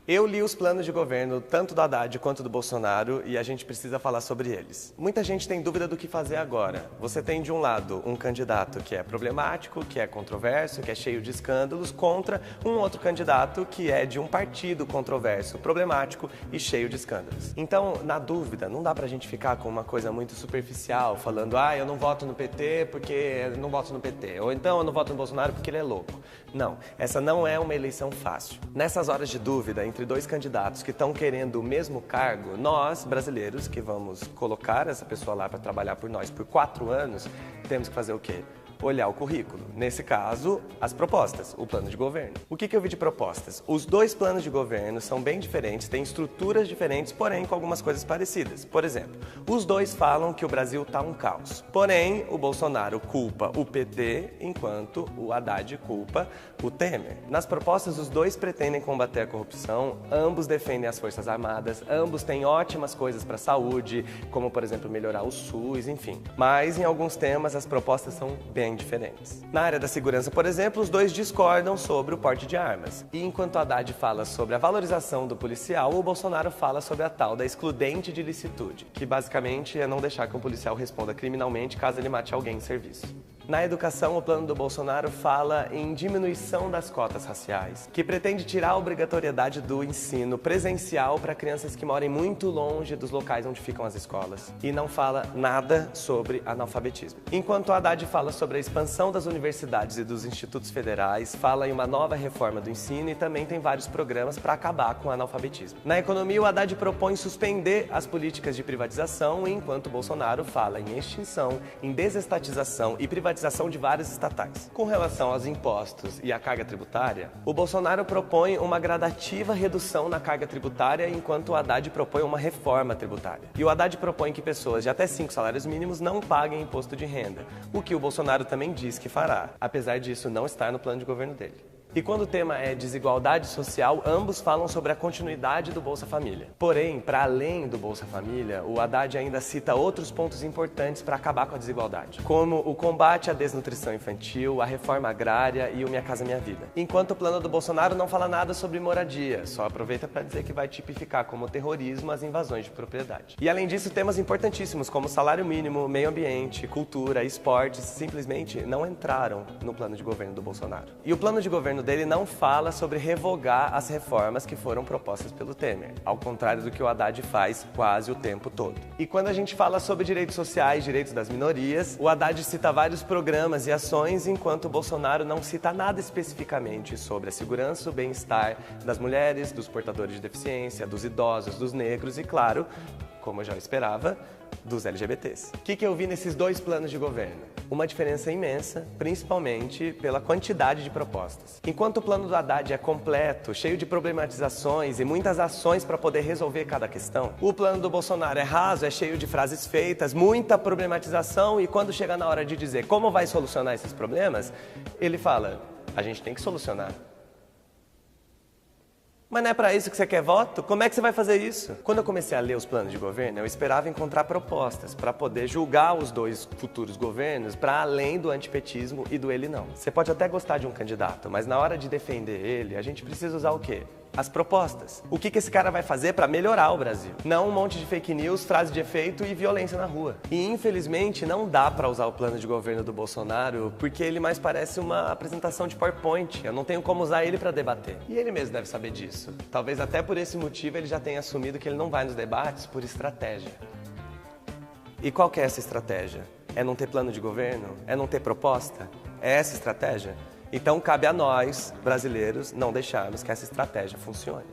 Eu li os planos de governo, tanto do Haddad quanto do Bolsonaro, e a gente precisa falar sobre eles. Muita gente tem dúvida do que fazer agora. Você tem, de um lado, um candidato que é problemático, que é controverso, que é cheio de escândalos, contra um outro candidato que é de um partido controverso, problemático e cheio de escândalos. Então, na dúvida, não dá pra gente ficar com uma coisa muito superficial, falando, eu não voto no PT porque eu não voto no PT, ou então eu não voto no Bolsonaro porque ele é louco. Não, essa não é uma eleição fácil. Nessas horas de dúvida, entre dois candidatos que estão querendo o mesmo cargo, nós, brasileiros, que vamos colocar essa pessoa lá para trabalhar por nós por 4 anos, temos que fazer o quê? Olhar o currículo. Nesse caso, as propostas, o plano de governo. O que eu vi de propostas? Os dois planos de governo são bem diferentes, têm estruturas diferentes, porém com algumas coisas parecidas. Por exemplo, os dois falam que o Brasil está um caos. Porém, o Bolsonaro culpa o PT, enquanto o Haddad culpa o Temer. Nas propostas, os dois pretendem combater a corrupção, ambos defendem as Forças Armadas, ambos têm ótimas coisas para a saúde, como, por exemplo, melhorar o SUS, enfim. Mas, em alguns temas, as propostas são bem diferentes. Na área da segurança, por exemplo, os dois discordam sobre o porte de armas. E enquanto Haddad fala sobre a valorização do policial, o Bolsonaro fala sobre a tal da excludente de licitude, que basicamente é não deixar que um policial responda criminalmente caso ele mate alguém em serviço. Na educação, o plano do Bolsonaro fala em diminuição das cotas raciais, que pretende tirar a obrigatoriedade do ensino presencial para crianças que moram muito longe dos locais onde ficam as escolas. E não fala nada sobre analfabetismo. Enquanto Haddad fala sobre a expansão das universidades e dos institutos federais, fala em uma nova reforma do ensino e também tem vários programas para acabar com o analfabetismo. Na economia, o Haddad propõe suspender as políticas de privatização, enquanto Bolsonaro fala em extinção, em desestatização e privatização de várias estatais. Com relação aos impostos e à carga tributária, o Bolsonaro propõe uma gradativa redução na carga tributária, enquanto o Haddad propõe uma reforma tributária. E o Haddad propõe que pessoas de até 5 salários mínimos não paguem imposto de renda, o que o Bolsonaro também diz que fará, apesar disso não estar no plano de governo dele. E quando o tema é desigualdade social, ambos falam sobre a continuidade do Bolsa Família. Porém, para além do Bolsa Família, o Haddad ainda cita outros pontos importantes para acabar com a desigualdade, como o combate à desnutrição infantil, a reforma agrária e o Minha Casa Minha Vida. Enquanto o plano do Bolsonaro não fala nada sobre moradia, só aproveita para dizer que vai tipificar como terrorismo as invasões de propriedade. E além disso, temas importantíssimos como salário mínimo, meio ambiente, cultura, esportes, simplesmente não entraram no plano de governo do Bolsonaro. E o plano de governo dele não fala sobre revogar as reformas que foram propostas pelo Temer, ao contrário do que o Haddad faz quase o tempo todo. E quando a gente fala sobre direitos sociais, direitos das minorias, o Haddad cita vários programas e ações, enquanto o Bolsonaro não cita nada especificamente sobre a segurança, o bem-estar das mulheres, dos portadores de deficiência, dos idosos, dos negros e, claro, como eu já esperava, dos LGBTs. O que eu vi nesses dois planos de governo? Uma diferença imensa, principalmente pela quantidade de propostas. Enquanto o plano do Haddad é completo, cheio de problematizações e muitas ações para poder resolver cada questão, o plano do Bolsonaro é raso, é cheio de frases feitas, muita problematização e quando chega na hora de dizer como vai solucionar esses problemas, ele fala, a gente tem que solucionar. Mas não é para isso que você quer voto? Como é que você vai fazer isso? Quando eu comecei a ler os planos de governo, eu esperava encontrar propostas para poder julgar os dois futuros governos para além do antipetismo e do ele não. Você pode até gostar de um candidato, mas na hora de defender ele, a gente precisa usar o quê? As propostas. O que esse cara vai fazer para melhorar o Brasil? Não um monte de fake news, frase de efeito e violência na rua. E infelizmente não dá para usar o plano de governo do Bolsonaro porque ele mais parece uma apresentação de PowerPoint. Eu não tenho como usar ele para debater. E ele mesmo deve saber disso. Talvez até por esse motivo ele já tenha assumido que ele não vai nos debates por estratégia. E qual que é essa estratégia? É não ter plano de governo? É não ter proposta? É essa estratégia? Então cabe a nós, brasileiros, não deixarmos que essa estratégia funcione.